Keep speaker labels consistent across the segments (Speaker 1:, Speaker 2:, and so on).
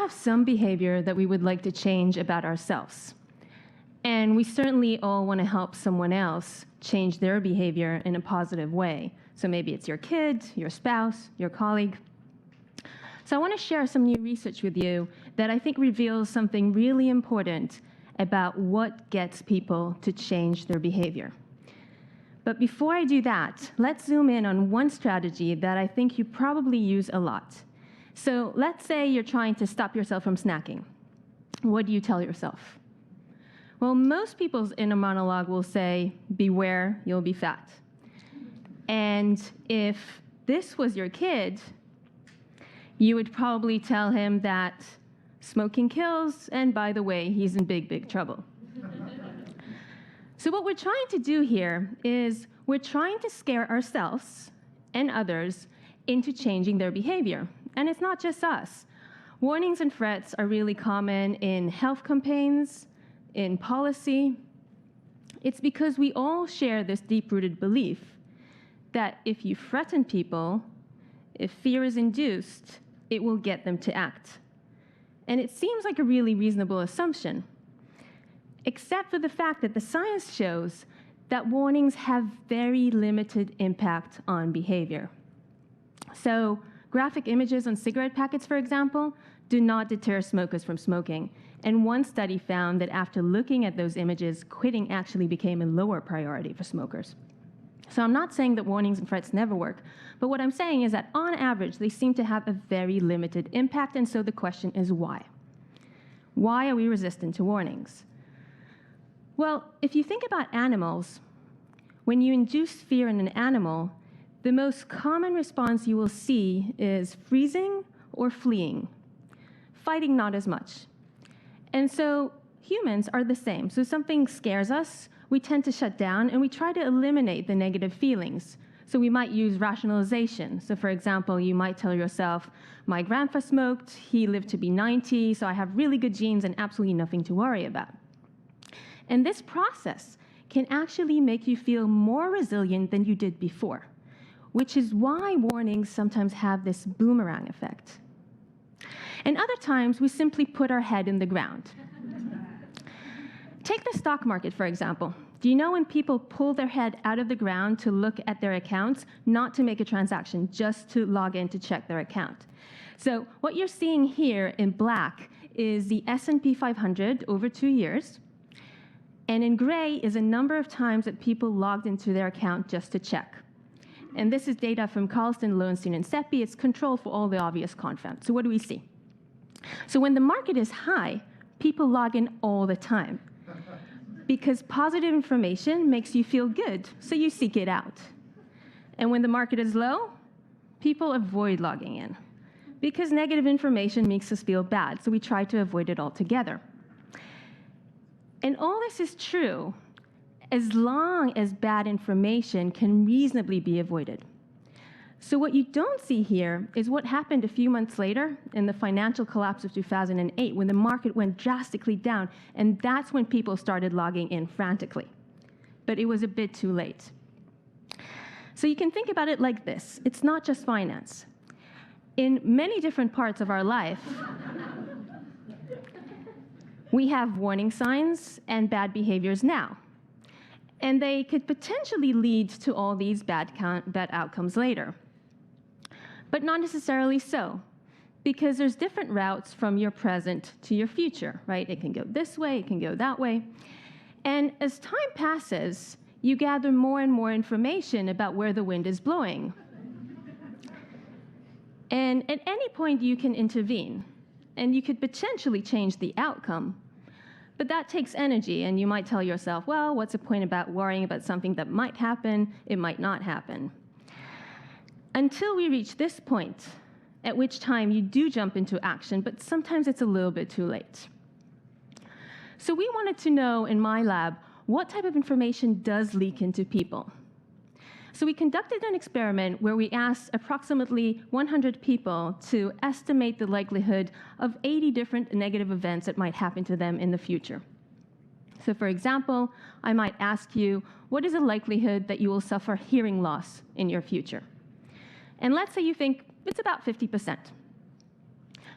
Speaker 1: have some behavior that we would like to change about ourselves. And we certainly all want to help someone else change their behavior in a positive way. So maybe it's your kid, your spouse, your colleague. So I want to share some new research with you that I think reveals something really important about what gets people to change their behavior. But before I do that, let's zoom in on one strategy that I think you probably use a lot. So let's say you're trying to stop yourself from snacking. What do you tell yourself? Well, most people's inner monologue will say, beware, you'll be fat. And if this was your kid, you would probably tell him that smoking kills, and by the way, he's in big, big trouble. So what we're trying to do here is we're trying to scare ourselves and others into changing their behavior. And it's not just us. Warnings and threats are really common in health campaigns, in policy. It's because we all share this deep-rooted belief that if you threaten people, if fear is induced, it will get them to act. And it seems like a really reasonable assumption, except for the fact that the science shows that warnings have very limited impact on behavior. So graphic images on cigarette packets, for example, do not deter smokers from smoking. And one study found that after looking at those images, quitting actually became a lower priority for smokers. So I'm not saying that warnings and threats never work, but what I'm saying is that on average, they seem to have a very limited impact, and so the question is why? Why are we resistant to warnings? Well, if you think about animals, when you induce fear in an animal, the most common response you will see is freezing or fleeing. Fighting, not as much. And so humans are the same. So something scares us, we tend to shut down, and we try to eliminate the negative feelings. So we might use rationalization. So for example, you might tell yourself, my grandpa smoked, he lived to be 90, so I have really good genes and absolutely nothing to worry about. And this process can actually make you feel more resilient than you did before, which is why warnings sometimes have this boomerang effect. And other times, we simply put our head in the ground. Take the stock market, for example. Do you know when people pull their head out of the ground to look at their accounts, not to make a transaction, just to log in to check their account? So what you're seeing here in black is the S&P 500 over 2 years. And in gray is a number of times that people logged into their account just to check. And this is data from Carlson, Lowenstein, and Seppi. It's controlled for all the obvious confound. So what do we see? So when the market is high, people log in all the time, because positive information makes you feel good, so you seek it out. And when the market is low, people avoid logging in, because negative information makes us feel bad, so we try to avoid it altogether. And all this is true as long as bad information can reasonably be avoided. So what you don't see here is what happened a few months later in the financial collapse of 2008, when the market went drastically down, and that's when people started logging in frantically. But it was a bit too late. So you can think about it like this. It's not just finance. In many different parts of our life, we have warning signs and bad behaviors now. And they could potentially lead to all these bad outcomes later. But not necessarily so, because there's different routes from your present to your future, right? It can go this way, it can go that way. And as time passes, you gather more and more information about where the wind is blowing. And at any point, you can intervene, and you could potentially change the outcome. But that takes energy, and you might tell yourself, well, what's the point about worrying about something that might happen? It might not happen. Until we reach this point, at which time you do jump into action, but sometimes it's a little bit too late. So we wanted to know in my lab, what type of information does leak into people? So we conducted an experiment where we asked approximately 100 people to estimate the likelihood of 80 different negative events that might happen to them in the future. So for example, I might ask you, what is the likelihood that you will suffer hearing loss in your future? And let's say you think it's about 50%.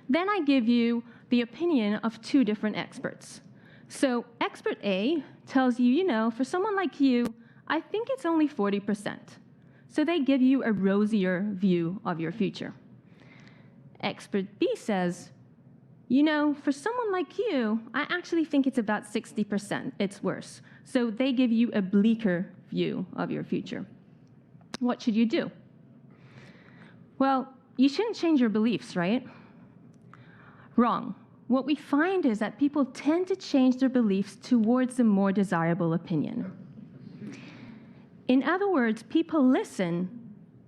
Speaker 1: Then I give you the opinion of two different experts. So expert A tells you, for someone like you, I think it's only 40%. So they give you a rosier view of your future. Expert B says, for someone like you, I actually think it's about 60%. It's worse. So they give you a bleaker view of your future. What should you do? Well, you shouldn't change your beliefs, right? Wrong. What we find is that people tend to change their beliefs towards a more desirable opinion. In other words, people listen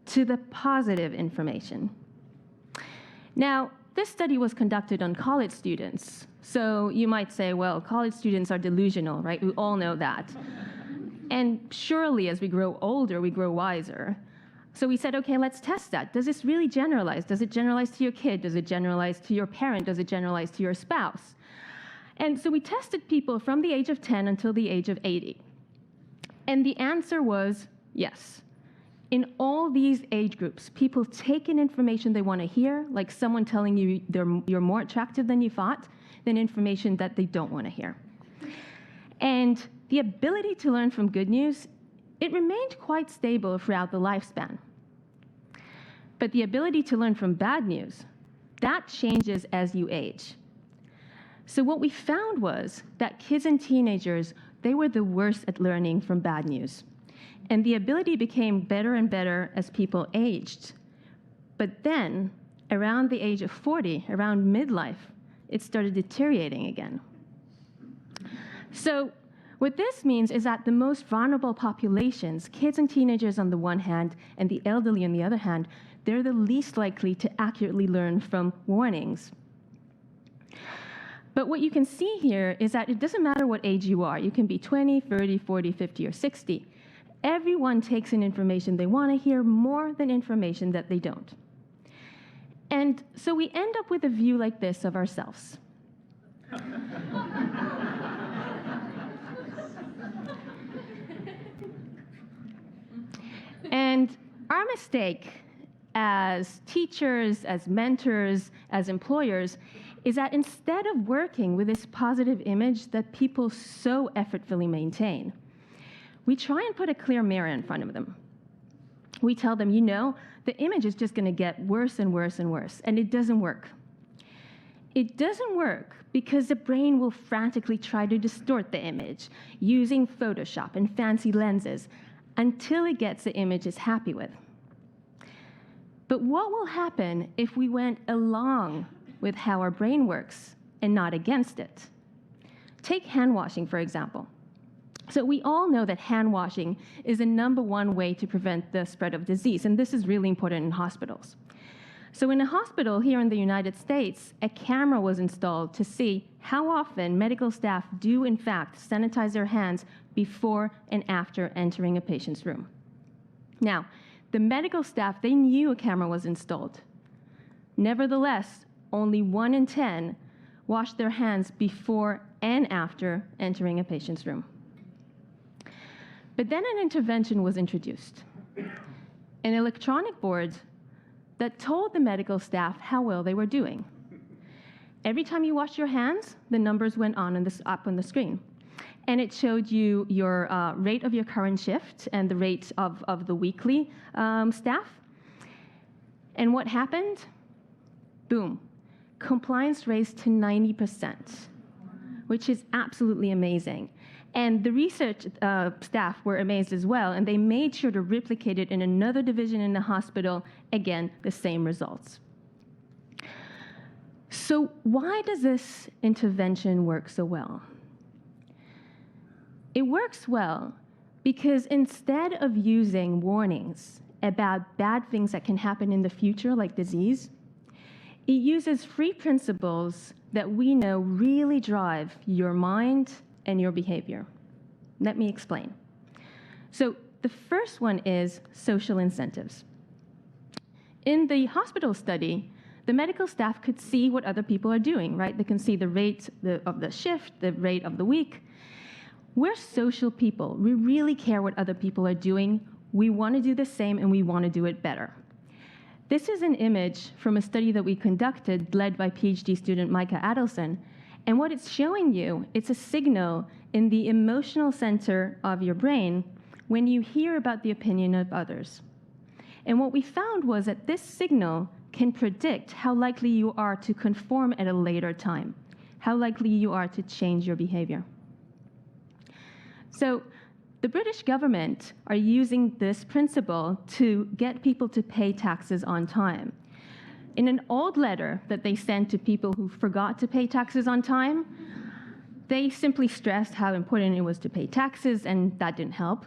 Speaker 1: to the positive information. Now, this study was conducted on college students. So you might say, well, college students are delusional, right? We all know that. And surely as we grow older, we grow wiser. So we said, okay, let's test that. Does this really generalize? Does it generalize to your kid? Does it generalize to your parent? Does it generalize to your spouse? And so we tested people from the age of 10 until the age of 80. And the answer was yes. In all these age groups, people take in information they want to hear, like someone telling you you're more attractive than you thought, than information that they don't want to hear. And the ability to learn from good news, it remained quite stable throughout the lifespan. But the ability to learn from bad news, that changes as you age. So what we found was that kids and teenagers, they were the worst at learning from bad news. And the ability became better and better as people aged. But then, around the age of 40, around midlife, it started deteriorating again. So what this means is that the most vulnerable populations, kids and teenagers on the one hand, and the elderly on the other hand, they're the least likely to accurately learn from warnings. But what you can see here is that it doesn't matter what age you are. You can be 20, 30, 40, 50, or 60. Everyone takes in information they want to hear more than information that they don't. And so we end up with a view like this of ourselves. And our mistake as teachers, as mentors, as employers, is that instead of working with this positive image that people so effortfully maintain, we try and put a clear mirror in front of them. We tell them, the image is just going to get worse and worse and worse, and it doesn't work. It doesn't work because the brain will frantically try to distort the image using Photoshop and fancy lenses until it gets the image it's happy with. But what will happen if we went along with how our brain works and not against it? Take hand washing, for example. So we all know that hand washing is the #1 way to prevent the spread of disease, and this is really important in hospitals. So in a hospital here in the United States, a camera was installed to see how often medical staff do in fact sanitize their hands before and after entering a patient's room. Now, the medical staff, they knew a camera was installed. Nevertheless, only 1 in 10 washed their hands before and after entering a patient's room. But then an intervention was introduced, an electronic board that told the medical staff how well they were doing. Every time you washed your hands, the numbers went up on the screen. And it showed you your rate of your current shift and the rate of the weekly staff. And what happened? Boom. Compliance raised to 90%, which is absolutely amazing. And the research staff were amazed as well, and they made sure to replicate it in another division in the hospital. Again, the same results. So why does this intervention work so well? It works well because instead of using warnings about bad things that can happen in the future, like disease, it uses 3 principles that we know really drive your mind and your behavior. Let me explain. So the first one is social incentives. In the hospital study, the medical staff could see what other people are doing, right? They can see the rate of the shift, the rate of the week. We're social people. We really care what other people are doing. We want to do the same, and we want to do it better. This is an image from a study that we conducted led by PhD student Micah Adelson. And what it's showing you, it's a signal in the emotional center of your brain when you hear about the opinion of others. And what we found was that this signal can predict how likely you are to conform at a later time, how likely you are to change your behavior. So the British government are using this principle to get people to pay taxes on time. In an old letter that they sent to people who forgot to pay taxes on time, they simply stressed how important it was to pay taxes, and that didn't help.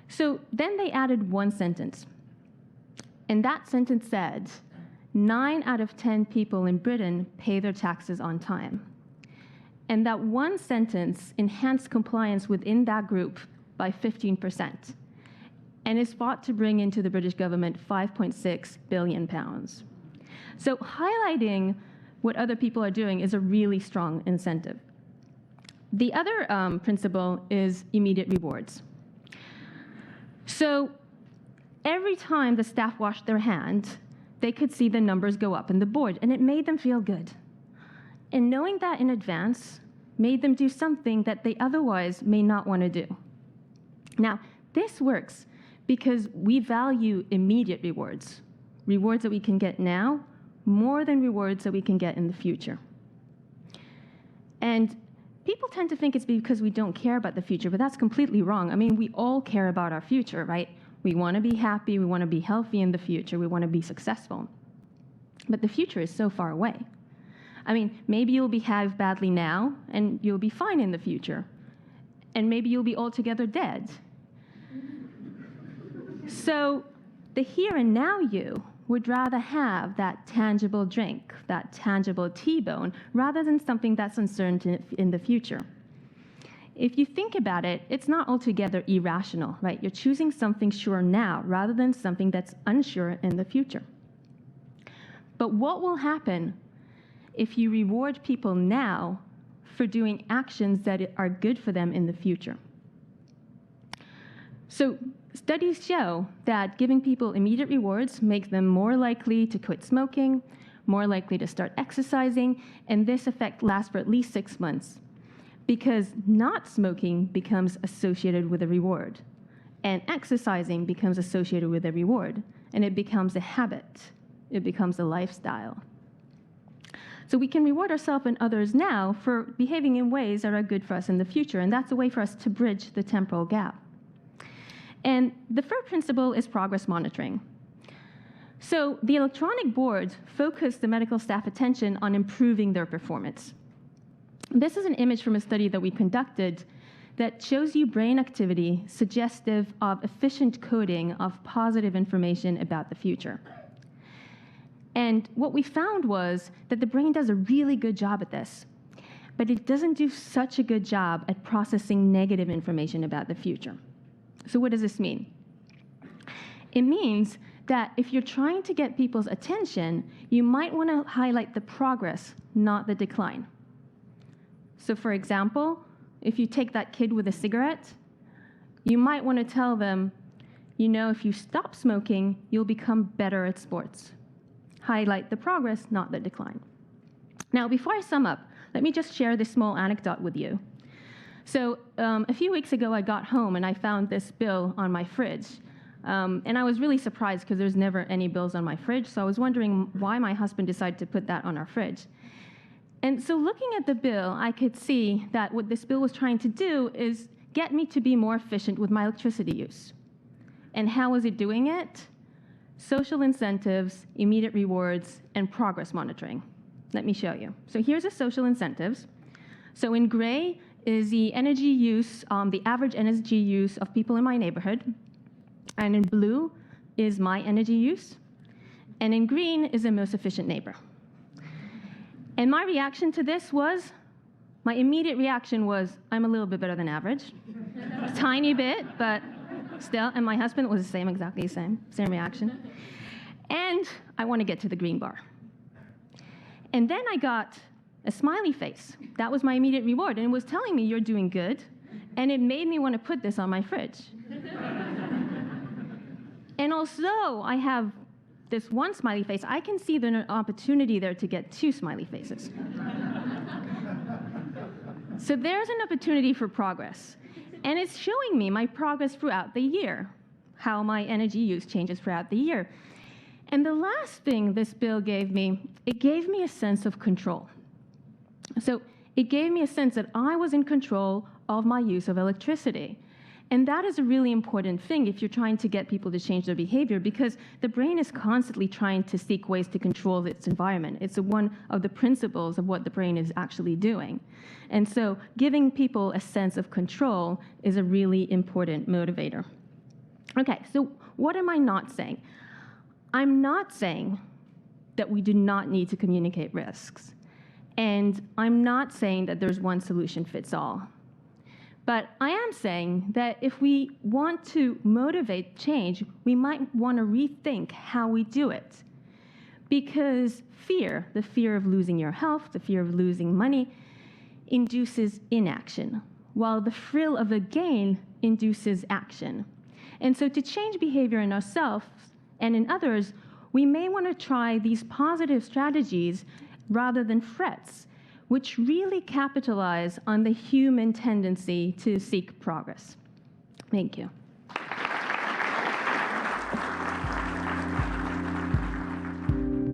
Speaker 1: So then they added one sentence. And that sentence said, 9 out of 10 people in Britain pay their taxes on time. And that one sentence enhanced compliance within that group by 15%, and is thought to bring into the British government £5.6 billion. So highlighting what other people are doing is a really strong incentive. The other principle is immediate rewards. So every time the staff washed their hands, they could see the numbers go up in the board, and it made them feel good. And knowing that in advance made them do something that they otherwise may not want to do. Now, this works because we value immediate rewards, rewards that we can get now, more than rewards that we can get in the future. And people tend to think it's because we don't care about the future, but that's completely wrong. I mean, we all care about our future, right? We want to be happy, we want to be healthy in the future, we want to be successful. But the future is so far away. I mean, maybe you'll behave badly now, and you'll be fine in the future. And maybe you'll be altogether dead. So the here and now you would rather have that tangible drink, that tangible T-bone, rather than something that's uncertain in the future. If you think about it, it's not altogether irrational, right? You're choosing something sure now rather than something that's unsure in the future. But what will happen if you reward people now for doing actions that are good for them in the future? So studies show that giving people immediate rewards makes them more likely to quit smoking, more likely to start exercising, and this effect lasts for at least 6 months, because not smoking becomes associated with a reward, and exercising becomes associated with a reward, and it becomes a habit. It becomes a lifestyle. So we can reward ourselves and others now for behaving in ways that are good for us in the future, and that's a way for us to bridge the temporal gap. And the third principle is progress monitoring. So the electronic boards focus the medical staff attention on improving their performance. This is an image from a study that we conducted that shows you brain activity suggestive of efficient coding of positive information about the future. And what we found was that the brain does a really good job at this, but it doesn't do such a good job at processing negative information about the future. So what does this mean? It means that if you're trying to get people's attention, you might want to highlight the progress, not the decline. So for example, if you take that kid with a cigarette, you might want to tell them, you know, if you stop smoking, you'll become better at sports. Highlight the progress, not the decline. Now, before I sum up, let me just share this small anecdote with you. So a few weeks ago, I got home and I found this bill on my fridge. And I was really surprised because there's never any bills on my fridge. So I was wondering why my husband decided to put that on our fridge. And so looking at the bill, I could see that what this bill was trying to do is get me to be more efficient with my electricity use. And how was it doing it? Social incentives, immediate rewards, and progress monitoring. Let me show you. So here's the social incentives. So in gray is the energy use, the average energy use of people in my neighborhood. And in blue is my energy use. And in green is the most efficient neighbor. And my reaction to this was, my immediate reaction was, I'm a little bit better than average. A tiny bit, but still. And my husband was exactly the same reaction. And I want to get to the green bar. And then I got a smiley face. That was my immediate reward, and it was telling me you're doing good, and it made me want to put this on my fridge. And although I have this one smiley face, I can see there's an opportunity there to get two smiley faces. So there's an opportunity for progress. And it's showing me my progress throughout the year, how my energy use changes throughout the year. And the last thing this bill gave me, it gave me a sense of control. So it gave me a sense that I was in control of my use of electricity. And that is a really important thing if you're trying to get people to change their behavior, because the brain is constantly trying to seek ways to control its environment. It's one of the principles of what the brain is actually doing. And so giving people a sense of control is a really important motivator. Okay, so what am I not saying? I'm not saying that we do not need to communicate risks. And I'm not saying that there's one solution fits all. But I am saying that if we want to motivate change, we might want to rethink how we do it. Because fear, the fear of losing your health, the fear of losing money, induces inaction, while the thrill of a gain induces action. And so to change behavior in ourselves and in others, we may want to try these positive strategies rather than threats, which really capitalize on the human tendency to seek progress. Thank you.